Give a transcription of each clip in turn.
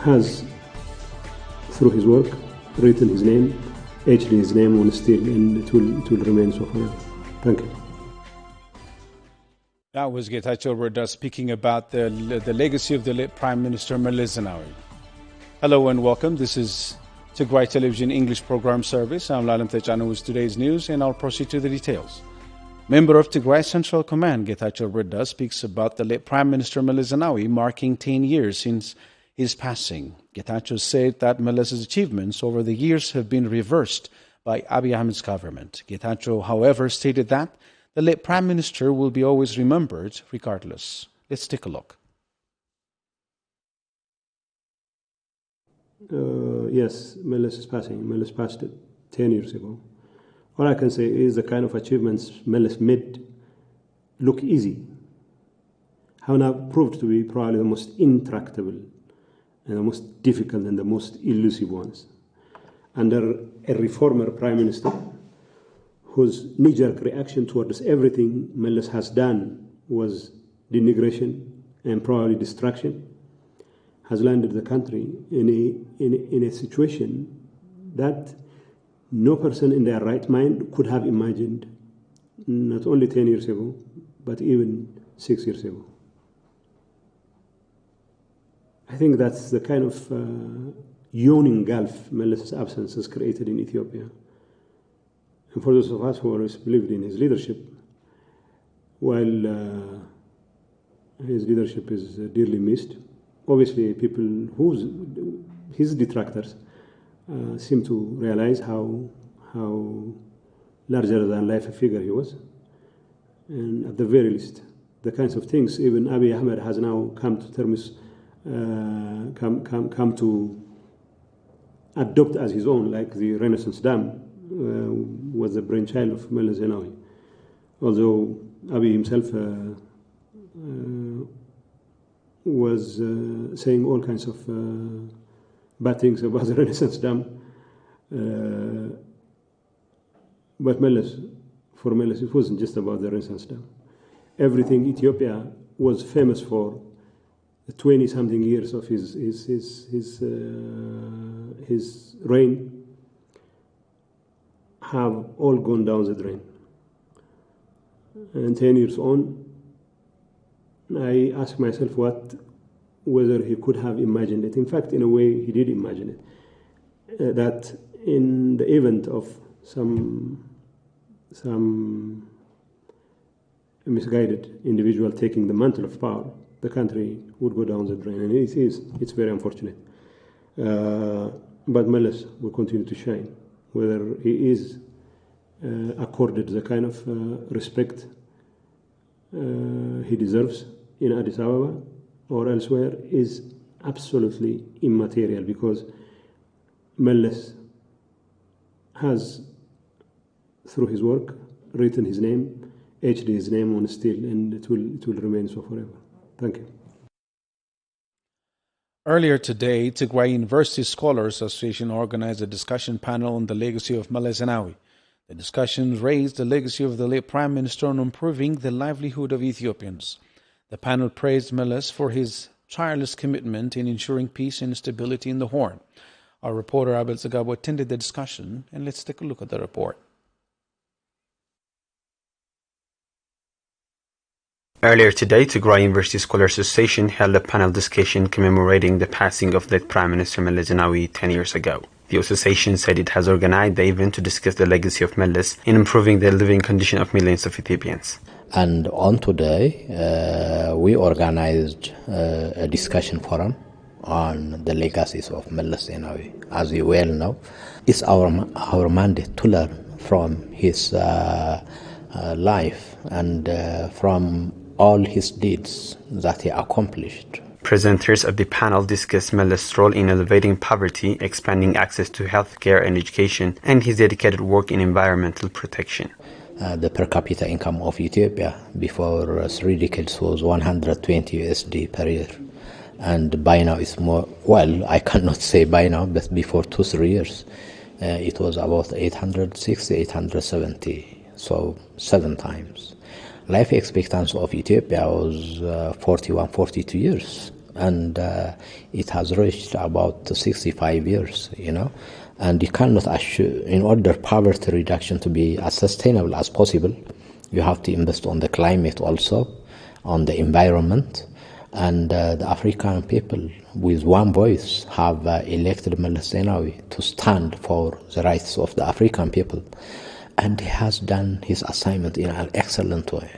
has, through his work, written his name, etched his name on steel, and it will remain so forever. Thank you. That was Getachew Reda speaking about the legacy of the late Prime Minister Meles Zenawi. Hello and welcome. This is Tigrai Television English Program Service. I'm Lalam Techano with today's news, and I'll proceed to the details. Member of Tigray Central Command, Getachew Reda, speaks about the late Prime Minister Meles Zenawi, marking 10 years since his passing. Getachew said that Meles's achievements over the years have been reversed by Abiy Ahmed's government. Getachew, however, stated that the late Prime Minister will be always remembered regardless. Let's take a look. Yes, Meles is passing. Meles passed it 10 years ago. All I can say is the kind of achievements Meles made look easy have now proved to be probably the most intractable and the most difficult and the most elusive ones. Under a reformer Prime Minister, whose knee-jerk reaction towards everything Meles has done was denigration and probably destruction, has landed the country in a situation that no person in their right mind could have imagined, not only 10 years ago, but even 6 years ago. I think that's the kind of yawning gulf Meles's absence has created in Ethiopia. And for those of us who always believed in his leadership, while his leadership is dearly missed, obviously people his detractors seem to realize how larger than life a figure he was. And at the very least, the kinds of things even Abiy Ahmed has now come to terms, come to adopt as his own, like the Renaissance Dam, was the brainchild of Meles Zenawi. Although Abiy himself was saying all kinds of bad things about the Renaissance Dam, but for Meles, it wasn't just about the Renaissance Dam. Everything Ethiopia was famous for, the 20-something years of his reign, have all gone down the drain. And 10 years on, I ask myself whether he could have imagined it. In fact, in a way, he did imagine it. That in the event of some misguided individual taking the mantle of power, the country would go down the drain. And it's very unfortunate. But Meles will continue to shine, whether he is accorded the kind of respect he deserves in Addis Ababa or elsewhere is absolutely immaterial, because Meles has, through his work, written his name, etched his name on steel, and it will remain so forever. Thank you. Earlier today, Tigray University Scholars Association organized a discussion panel on the legacy of Meles Zenawi. The discussion raised the legacy of the late Prime Minister on improving the livelihood of Ethiopians. The panel praised Meles for his tireless commitment in ensuring peace and stability in the Horn. Our reporter Abel Zagabo attended the discussion, and let's take a look at the report. Earlier today, Tigray University Scholars Association held a panel discussion commemorating the passing of late Prime Minister Meles Zenawi 10 years ago. The association said it has organized the event to discuss the legacy of Meles in improving the living condition of millions of Ethiopians. And on today, we organized a discussion forum on the legacies of Meles Zenawi. As you well know, it's our mandate to learn from his life and from all his deeds that he accomplished. Presenters of the panel discussed Meles' role in elevating poverty, expanding access to healthcare and education, and his dedicated work in environmental protection. The per capita income of Ethiopia before 3 decades was 120 USD per year. And by now it's more, well, I cannot say by now, but before 2-3 years, it was about 860, 870, so 7 times. Life expectancy of Ethiopia was 41, 42 years. and it has reached about 65 years, and you cannot assure, in order poverty reduction to be as sustainable as possible, you have to invest on the climate also, on the environment, and the African people with one voice have elected Meles Zenawi to stand for the rights of the African people, and he has done his assignment in an excellent way.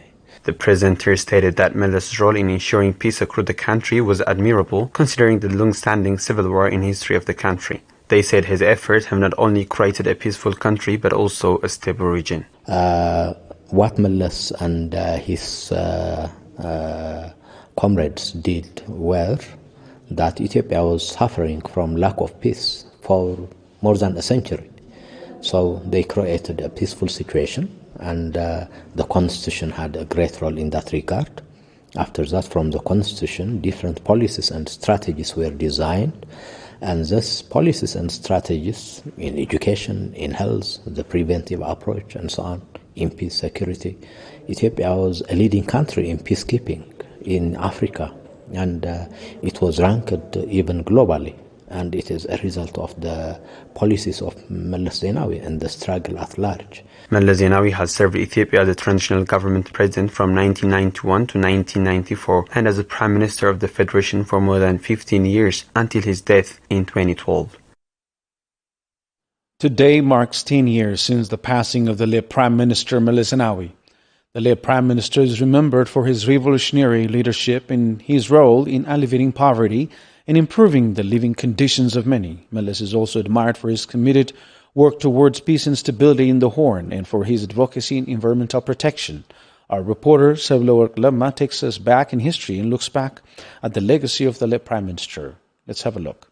The presenter stated that Meles' role in ensuring peace across the country was admirable, considering the long-standing civil war in history of the country. They said his efforts have not only created a peaceful country, but also a stable region. What Meles and his comrades did were that Ethiopia was suffering from lack of peace for more than a century. So they created a peaceful situation, and the constitution had a great role in that regard. After that, from the constitution, different policies and strategies were designed, and these policies and strategies in education, in health, the preventive approach, and so on, in peace, security. Ethiopia was a leading country in peacekeeping in Africa, and it was ranked even globally. And it is a result of the policies of Meles Zenawi and the struggle at large. Meles Zenawi has served Ethiopia as a transitional government president from 1991 to 1994 and as a prime minister of the federation for more than 15 years until his death in 2012. Today marks 10 years since the passing of the late Prime Minister Meles Zenawi. The late Prime Minister is remembered for his revolutionary leadership in his role in alleviating poverty and improving the living conditions of many. Meles is also admired for his committed work towards peace and stability in the Horn and for his advocacy in environmental protection. Our reporter, Seblowork Lemma, takes us back in history and looks back at the legacy of the late Prime Minister. Let's have a look.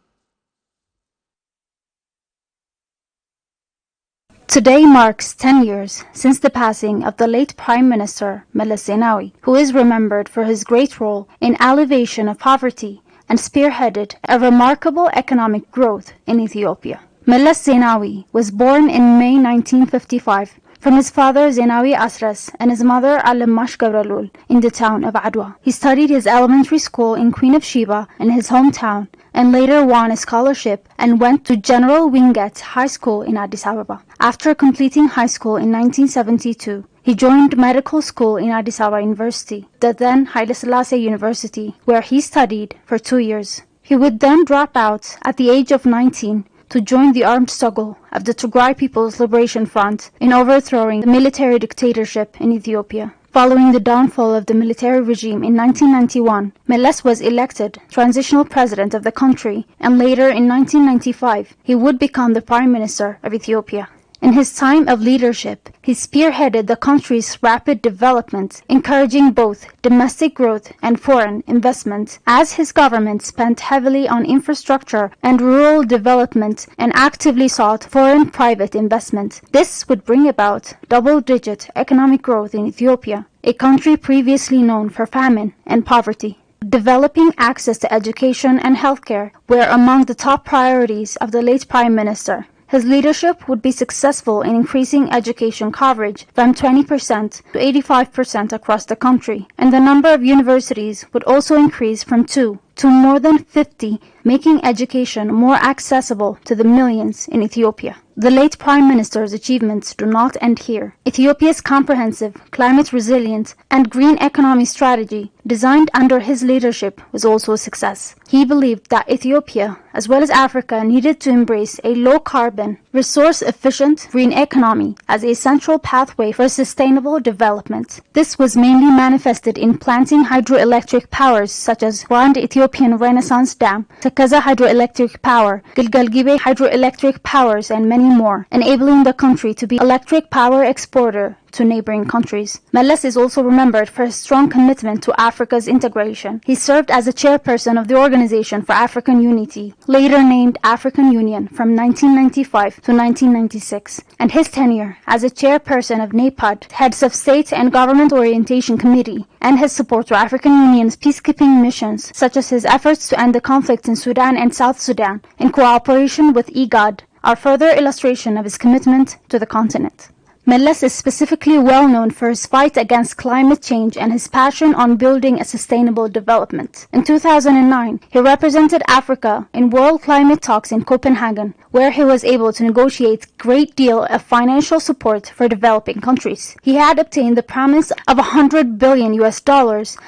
Today marks 10 years since the passing of the late Prime Minister Meles Zenawi, who is remembered for his great role in alleviation of poverty and spearheaded a remarkable economic growth in Ethiopia. Meles Zenawi was born in May 1955 from his father Zenawi Asras and his mother Alemash Gabralul in the town of Adwa. He studied his elementary school in Queen of Sheba in his hometown and later won a scholarship and went to General Winget High School in Addis Ababa. After completing high school in 1972, he joined medical school in Addis Ababa University, the then Haile Selassie University, where he studied for 2 years. He would then drop out at the age of 19 to join the armed struggle of the Tigray People's Liberation Front in overthrowing the military dictatorship in Ethiopia. Following the downfall of the military regime in 1991, Meles was elected transitional president of the country, and later in 1995, he would become the Prime Minister of Ethiopia. In his time of leadership, he spearheaded the country's rapid development, encouraging both domestic growth and foreign investment, as his government spent heavily on infrastructure and rural development and actively sought foreign private investment. This would bring about double-digit economic growth in Ethiopia, a country previously known for famine and poverty. Developing access to education and healthcare were among the top priorities of the late Prime Minister. His leadership would be successful in increasing education coverage from 20% to 85% across the country, and the number of universities would also increase from 2 to more than 50, making education more accessible to the millions in Ethiopia. The late Prime Minister's achievements do not end here. Ethiopia's comprehensive, climate-resilient, and green economy strategy, designed under his leadership, was also a success. He believed that Ethiopia, as well as Africa, needed to embrace a low-carbon, resource-efficient green economy as a central pathway for sustainable development. This was mainly manifested in planting hydroelectric powers such as Grand Ethiopian Renaissance Dam, Takaza Hydroelectric Power, Gilgalgibe Hydroelectric Powers, and many more, enabling the country to be electric power exporter to neighboring countries. Meles is also remembered for his strong commitment to Africa's integration. He served as a chairperson of the Organization for African Unity, later named African Union, from 1995 to 1996, and his tenure as a chairperson of NAPAD, Heads of State and Government Orientation Committee, and his support to African Union's peacekeeping missions, such as his efforts to end the conflicts in Sudan and South Sudan, in cooperation with IGAD, are further illustration of his commitment to the continent. Meles is specifically well known for his fight against climate change and his passion on building a sustainable development. In 2009, he represented Africa in World Climate Talks in Copenhagen, where he was able to negotiate a great deal of financial support for developing countries. He had obtained the promise of $100 billion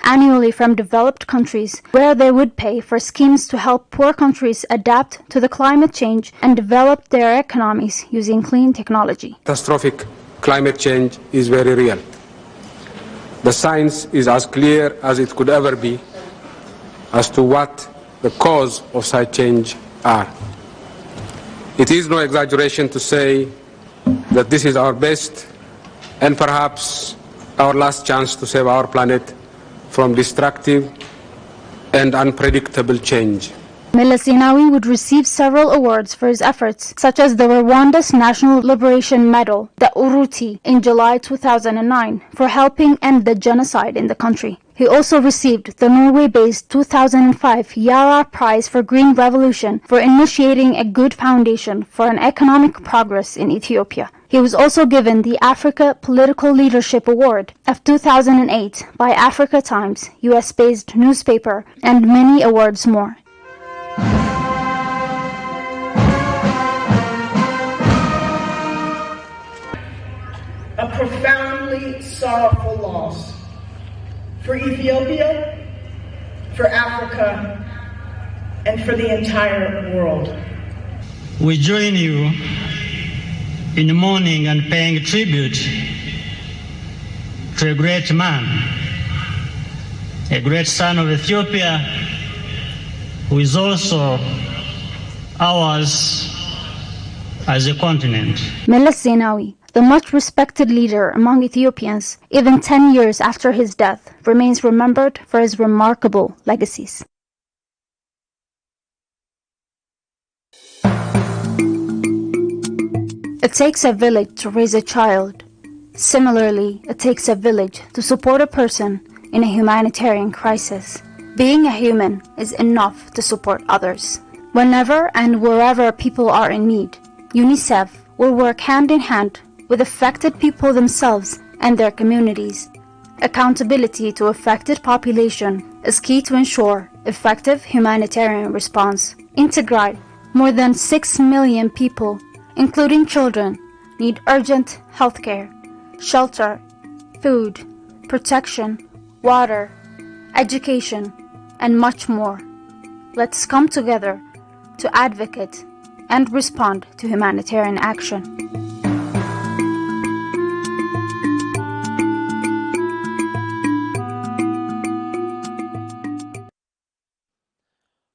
annually from developed countries, where they would pay for schemes to help poor countries adapt to the climate change and develop their economies using clean technology. Catastrophic climate change is very real. The science is as clear as it could ever be as to what the cause of such change are. It is no exaggeration to say that this is our best and perhaps our last chance to save our planet from destructive and unpredictable change. Meles Zenawi would receive several awards for his efforts, such as the Rwanda's National Liberation Medal, the Uruti, in July 2009, for helping end the genocide in the country. He also received the Norway-based 2005 Yara Prize for Green Revolution for initiating a good foundation for an economic progress in Ethiopia. He was also given the Africa Political Leadership Award of 2008 by Africa Times, US-based newspaper, and many awards more. A profoundly sorrowful loss for Ethiopia, for Africa, and for the entire world. We join you in mourning and paying tribute to a great man, a great son of Ethiopia, who is also ours as a continent. Meles Zenawi, the much respected leader among Ethiopians, even 10 years after his death, remains remembered for his remarkable legacies. It takes a village to raise a child. Similarly, it takes a village to support a person in a humanitarian crisis. Being a human is enough to support others. Whenever and wherever people are in need, UNICEF will work hand in hand with affected people themselves and their communities. Accountability to affected population is key to ensure effective humanitarian response. In Tigray, more than 6 million people, including children, need urgent healthcare, shelter, food, protection, water, education, and much more. Let's come together to advocate and respond to humanitarian action.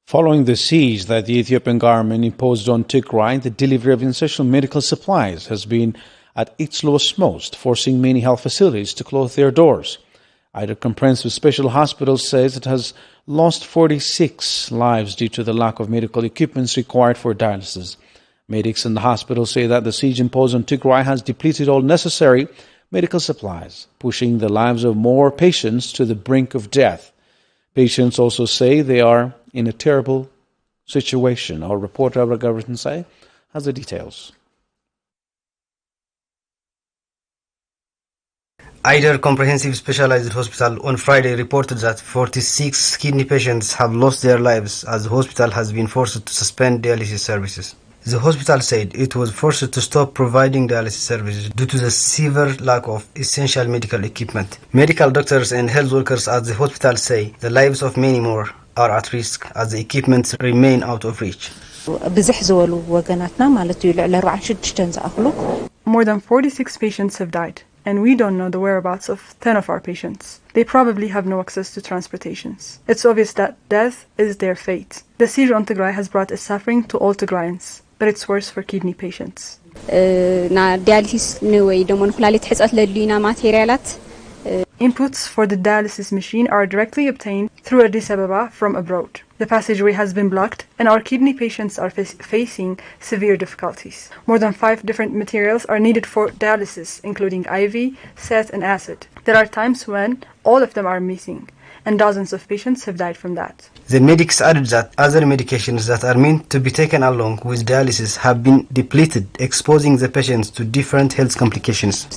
Following the siege that the Ethiopian government imposed on Tigray, the delivery of essential medical supplies has been at its lowest most, forcing many health facilities to close their doors. Ida Comprehensive Special Hospital says it has lost 46 lives due to the lack of medical equipment required for dialysis. Medics in the hospital say that the siege imposed on Tigray has depleted all necessary medical supplies, pushing the lives of more patients to the brink of death. Patients also say they are in a terrible situation. Our reporter Abra Gabrinsai has the details. Eider Comprehensive Specialized Hospital on Friday reported that 46 kidney patients have lost their lives as the hospital has been forced to suspend dialysis services. The hospital said it was forced to stop providing dialysis services due to the severe lack of essential medical equipment. Medical doctors and health workers at the hospital say the lives of many more are at risk as the equipment remain out of reach. More than 46 patients have died, and we don't know the whereabouts of 10 of our patients. They probably have no access to transportations. It's obvious that death is their fate. The siege on Tigray has brought a suffering to all Tigrayans, but it's worse for kidney patients. Inputs for the dialysis machine are directly obtained through Addis Ababa from abroad. The passageway has been blocked, and our kidney patients are facing severe difficulties. More than 5 different materials are needed for dialysis, including IV, SET, and acid. There are times when all of them are missing, and dozens of patients have died from that. The medics added that other medications that are meant to be taken along with dialysis have been depleted, exposing the patients to different health complications.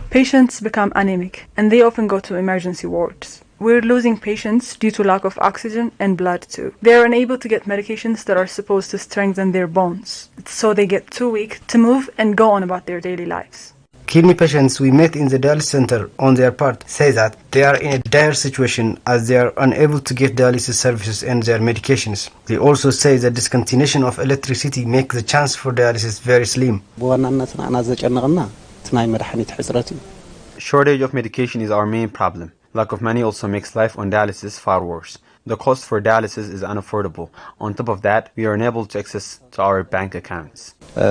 Patients become anemic, and they often go to emergency wards. We're losing patients due to lack of oxygen and blood too. They're unable to get medications that are supposed to strengthen their bones, so they get too weak to move and go on about their daily lives. Kidney patients we met in the dialysis center on their part say that they are in a dire situation as they are unable to get dialysis services and their medications. They also say that discontinuation of electricity makes the chance for dialysis very slim. Shortage of medication is our main problem. Lack of money also makes life on dialysis far worse. The cost for dialysis is unaffordable. On top of that, we are unable to access to our bank accounts. I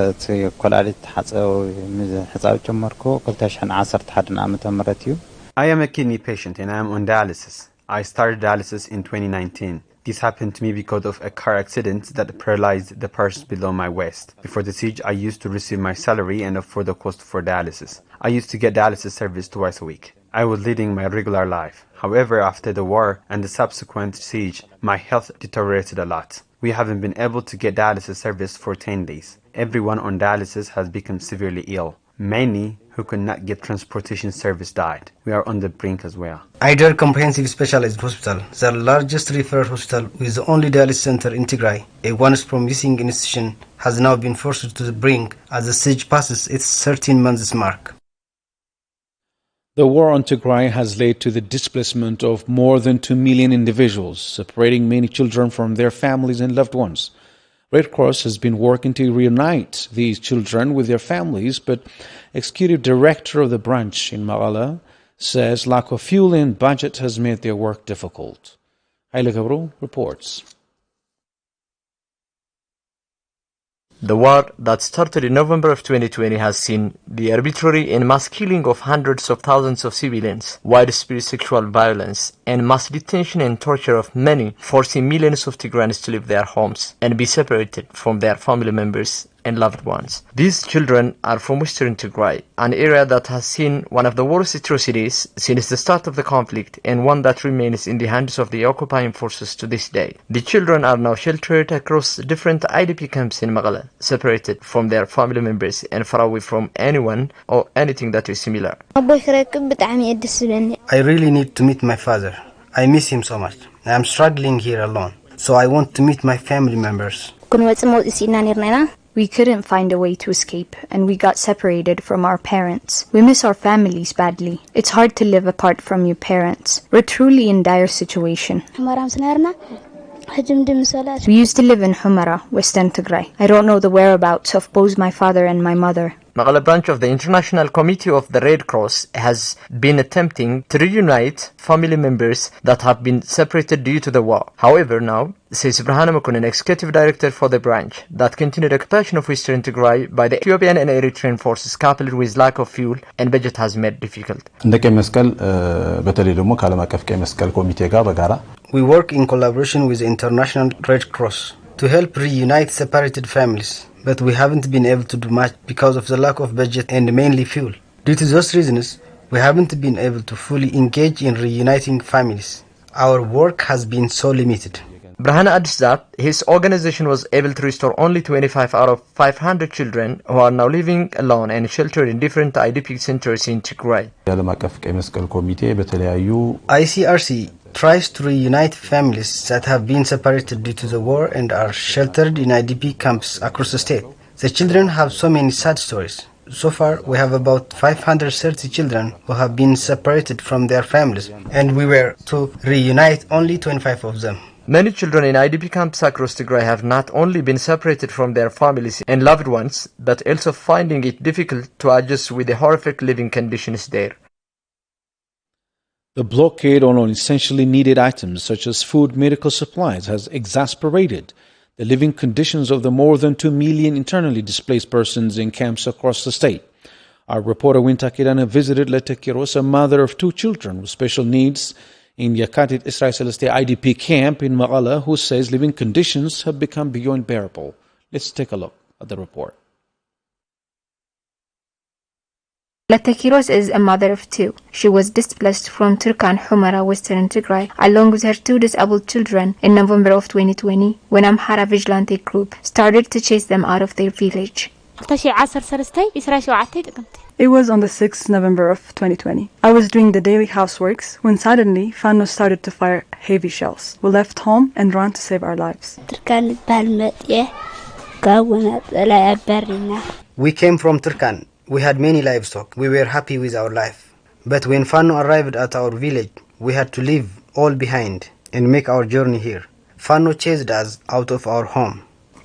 am a kidney patient and I am on dialysis. I started dialysis in 2019. This happened to me because of a car accident that paralyzed the parts below my waist. Before the siege, I used to receive my salary and afford the cost for dialysis. I used to get dialysis service twice a week. I was leading my regular life. However, after the war and the subsequent siege, my health deteriorated a lot. We haven't been able to get dialysis service for 10 days. Everyone on dialysis has become severely ill. Many who could not get transportation service died. We are on the brink as well. Idar Comprehensive Specialized Hospital, the largest referral hospital with the only dialysis center in Tigray, a once promising institution, has now been forced to the brink as the siege passes its 13 months mark. The war on Tigray has led to the displacement of more than 2 million individuals, separating many children from their families and loved ones. Red Cross has been working to reunite these children with their families, but Executive Director of the branch in Magala says lack of fuel and budget has made their work difficult. Haile Gabru reports. The war that started in November of 2020 has seen the arbitrary and mass killing of hundreds of thousands of civilians, widespread sexual violence, and mass detention and torture of many, forcing millions of Tigrayans to leave their homes and be separated from their family members and loved ones. These children are from Western Tigray, an area that has seen one of the worst atrocities since the start of the conflict and one that remains in the hands of the occupying forces to this day. The children are now sheltered across different IDP camps in Magala, separated from their family members and far away from anyone or anything that is similar. I really need to meet my father. I miss him so much. I am struggling here alone, so I want to meet my family members. We couldn't find a way to escape, and we got separated from our parents. We miss our families badly. It's hard to live apart from your parents. We're truly in dire situation. We used to live in Humara, Western Tigray. I don't know the whereabouts of both my father and my mother. Magala branch of the International Committee of the Red Cross has been attempting to reunite family members that have been separated due to the war. However, now, says Brahana Makunin, Executive Director for the branch, that continued occupation of Western Tigray by the Ethiopian and Eritrean forces coupled with lack of fuel and budget has made difficult. We work in collaboration with the International Red Cross to help reunite separated families, but we haven't been able to do much because of the lack of budget and mainly fuel. Due to those reasons, we haven't been able to fully engage in reuniting families. Our work has been so limited. Brahana adds that his organization was able to restore only 25 out of 500 children who are now living alone and sheltered in different IDP centers in Tigray. ICRC tries to reunite families that have been separated due to the war and are sheltered in IDP camps across the state. The children have so many sad stories. So far, we have about 530 children who have been separated from their families, and we were to reunite only 25 of them. Many children in IDP camps across Tigray have not only been separated from their families and loved ones, but also finding it difficult to adjust with the horrific living conditions there. The blockade on essentially needed items such as food, medical supplies has exacerbated the living conditions of the more than 2 million internally displaced persons in camps across the state. Our reporter Winta Kirana visited Leta Kiros, a mother of 2 children with special needs in Yakatit Israel Celeste IDP camp in Magala, who says living conditions have become beyond bearable. Let's take a look at the report. Latakiros is a mother of two. She was displaced from Turkan Humara, Western Tigray, along with her two disabled children in November of 2020 when Amhara Vigilante group started to chase them out of their village. It was on the 6th November of 2020. I was doing the daily houseworks when suddenly Fano started to fire heavy shells. We left home and ran to save our lives. We came from Turkan. We had many livestock. We were happy with our life. But when Fano arrived at our village, we had to leave all behind and make our journey here. Fano chased us out of our home.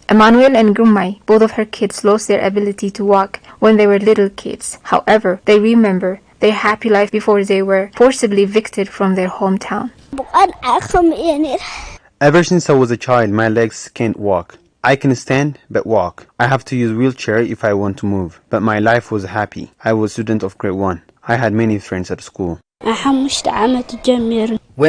Emmanuel and Gumai, both of her kids, lost their ability to walk when they were little kids. However, they remember their happy life before they were forcibly evicted from their hometown. Ever since I was a child, my legs can't walk. I can stand, but walk. I have to use wheelchair if I want to move. But my life was happy. I was a student of grade 1. I had many friends at school. When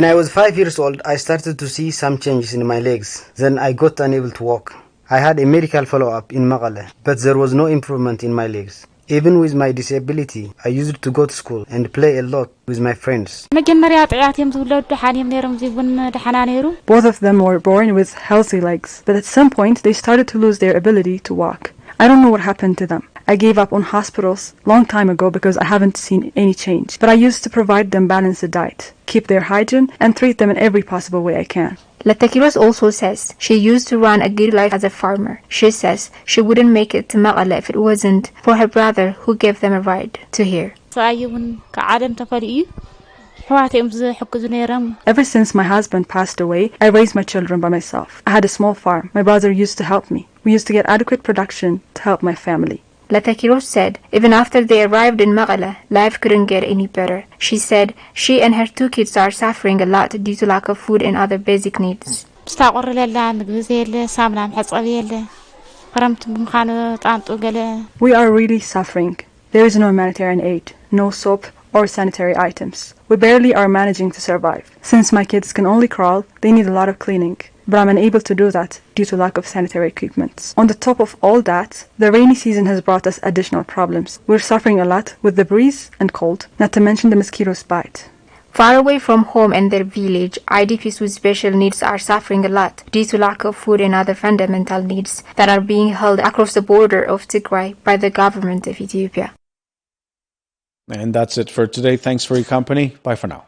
I was 5 years old, I started to see some changes in my legs. Then I got unable to walk. I had a medical follow-up in Magale, but there was no improvement in my legs. Even with my disability, I used to go to school and play a lot with my friends. Both of them were born with healthy legs, but at some point they started to lose their ability to walk. I don't know what happened to them. I gave up on hospitals long time ago because I haven't seen any change. But I used to provide them balanced diet, keep their hygiene, and treat them in every possible way I can. Latakiros also says she used to run a good life as a farmer. She says she wouldn't make it to Magale if it wasn't for her brother who gave them a ride to here. Ever since my husband passed away, I raised my children by myself. I had a small farm. My brother used to help me. We used to get adequate production to help my family. Latakiros said even after they arrived in Magale, life couldn't get any better. She said she and her two kids are suffering a lot due to lack of food and other basic needs. We are really suffering. There is no humanitarian aid, no soap or sanitary items. We barely are managing to survive. Since my kids can only crawl, they need a lot of cleaning. But I'm unable to do that due to lack of sanitary equipment. On the top of all that, the rainy season has brought us additional problems. We're suffering a lot with the breeze and cold, not to mention the mosquitoes bite. Far away from home and their village, IDPs with special needs are suffering a lot due to lack of food and other fundamental needs that are being held across the border of Tigray by the government of Ethiopia. And that's it for today. Thanks for your company. Bye for now.